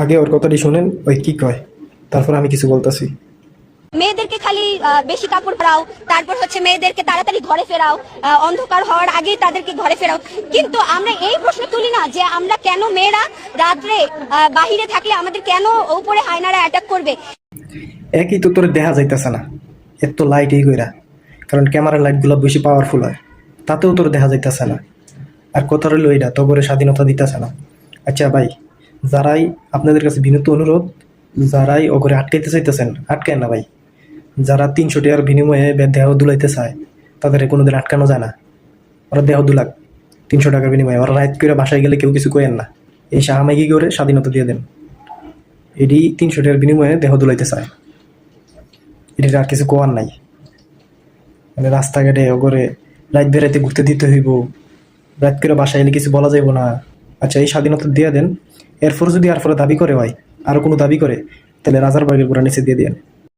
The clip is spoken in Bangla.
আগে ওর কথাটি শুনেন, ওই কি কয়, তারপর আমি কিছু বলতেছি। মেয়েদেরকে খালি বেশি কাপড় পরাও, তারপর হচ্ছে মেয়েদেরকে তাড়াতাড়ি ঘরে ফেরাও, অন্ধকার হওয়ার আগেই তাদেরকে ঘরে ফেরাও। কিন্তু আমরা এই প্রশ্ন তুলি না যে আমরা কেন মেয়েরা রাত্রে বাহিরে থাকলে আমাদের কেন উপরে হায়নারা অ্যাটাক করবে। একই তো তোর দেখা যাইতেছে না, এত লাইট এই কইরা, কারণ ক্যামেরার লাইটগুলো বেশি পাওয়ারফুল হয়, তাতেও তোর দেখা যাইতেছে না। আর কথা রইল এইটা তো করে স্বাধীনতা দিতেছে না। আচ্ছা ভাই, যারাই আপনাদের কাছে বিনীত অনুরোধ, যারাই ওগরে আটকাইতে চাইতেছেন আটকায় না ভাই। যারা 300 টাকার বিনিময়ে দেহ দুলাইতে চায় তাদের কোনোদিন আটকানো যায় না। ওরা দেহ দুলাক 300 টাকার বিনিময়ে, ওরা রাইত করে বাসায় গেলে কেউ কিছু কয়েন না, এই সাহামেগি করে স্বাধীনতা দিয়ে দেন। এটি 300 টাকার বিনিময়ে দেহ দুলাইতে চায়, এটির আর কিছু কোয়ার নাই। মানে রাস্তাঘাটে ওগরে রাত বেড়াইতে ঘুরতে দিতে হইব, রাত করে বাসায় এলে কিছু বলা যাইব না। আচ্ছা, এই স্বাধীনতা দিয়ে দেন, এরপর যদি আর দাবি করে হয়, আরও কোনো দাবি করে, তাহলে রাজার বাগের গোড়া নিচে দিয়ে দেন।